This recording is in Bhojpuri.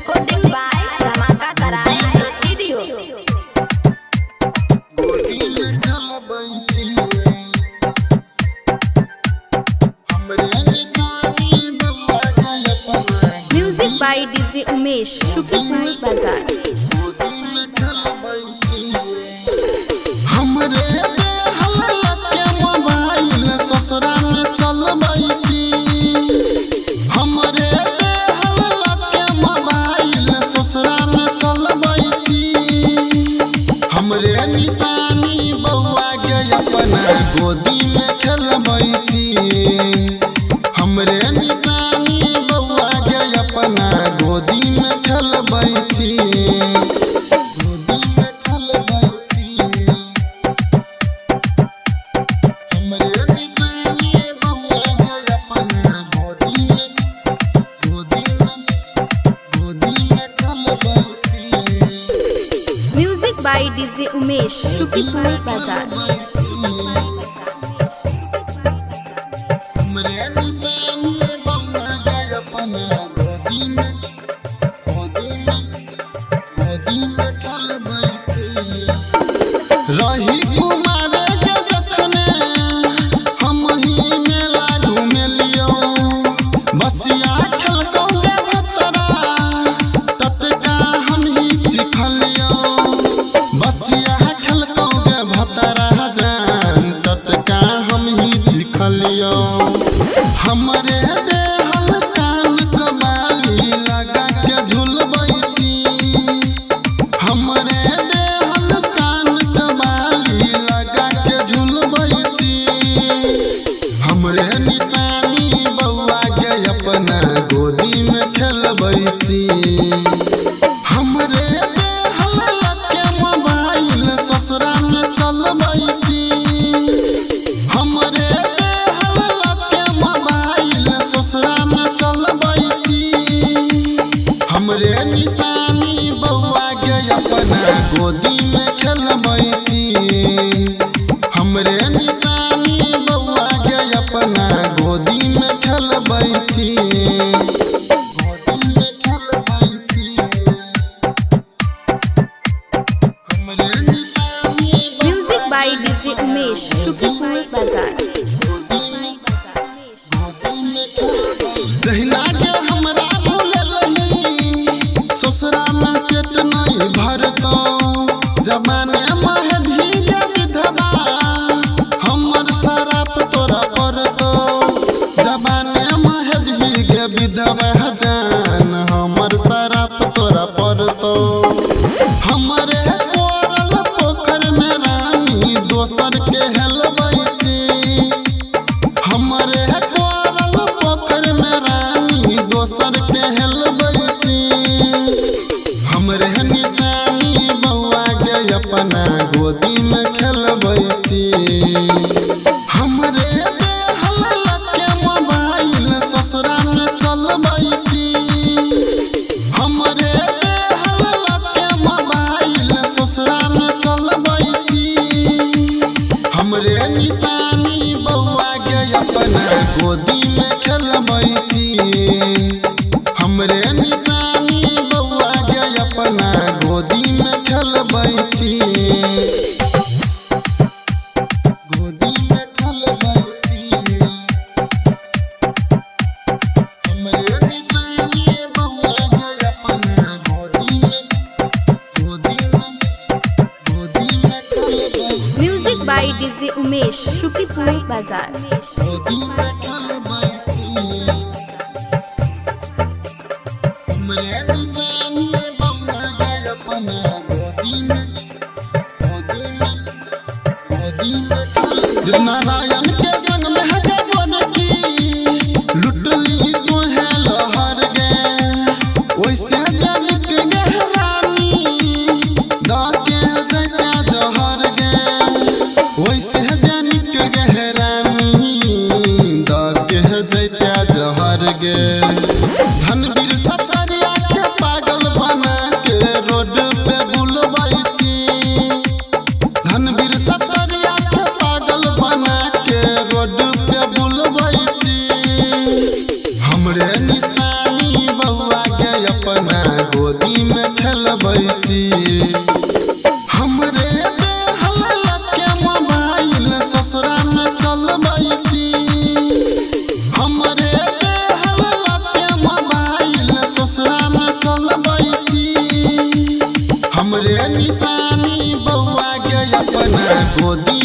Recording by Dhamaka Tarana Studio. Music by DJ Umesh, Shukipur Bazaar. हमरे हल्ला के मोबाइल ससुरा में चल बैठी। हमरे हल्ला के मोबाइल ससुरा में चल बैठी। हमरे निशानी बउआ के अपना गोदी में खेल बैठी। हमरे निशानी बउआ के अपना गोदी में खेल बैठी। Music by DJ Umesh, Shukipur Bazaar. रही कुमार के जखने हम ही मेला घूमे लियो। बसिया खेलको के भतरा टटका हम ही चिखलियो। बसिया खेलको के भतरा जान टटका हम ही चिखलियो। हमरे देहल कान कबाली लगा के झुलबै छी। हमरे देहल कान कबाली लगा के झुलबै छी। हमरे निशानी बउआ के अपना गोदी में खेलबै छी। हमरे देहल के मोबाइल ससुरा में चलबै छी। हमरे देहल के मोबाइल ससुरा में चलबै छी। हमरे निशानी बउआ के अपना गोदी में खेलबै छी। हमरे निशानी बउआ के अपना गोदी में खेलबै छी। गोदी में खेलबै छी। हमरे निशानी Music by DJ Umesh, Shukipur Bazaar. जहिना के हमरा भूललही ससुरा में पेट नहीं भरतो। जमाने में भीगे विधवा हमर सराप तोरा पड़तो। जमाने में भीगे विधवा जान हमर सराप तोरा पड़तो। हमरे कोरल पोखर में रानी दोसर के हेलबै छी। हमरे कोरल पोखर में रानी दोसर के हेलबै छी। हमरे निशानी बउआ के अपना गोदी में खेलबै छी। हमरे देहल के मोबाइल ससुरा में चलबै छी। हमरे देहल के मोबाइल ससुरा में चलबै छी। हमरे निशानी बउआ के अपना गोदी में खेलबै छी। हमरे निशानी बउआ के अपना गोदी में खेलबै छी। गोदी में खेलबै छी। हमरे निशानी बउआ के अपना गोदी में खेलबै छी। Music by DJ Umesh, Shukipur Bazaar. गोदी में खेलबै छी। हमरे निशानी बउआ के अपना गोदी में खेलबै। नारायण के संग में हटे बनकी लुटली तोहे लहर गे। वैसे जनिक गहरानी दाके जैता जहर गे। वैसे जनिक गहरानी दाके जैता जहर गे। धनवीर ससरिया के पागल बना के रोड पे बुलबै छी। धनवीर ससरिया के पागल बना के ना गोदी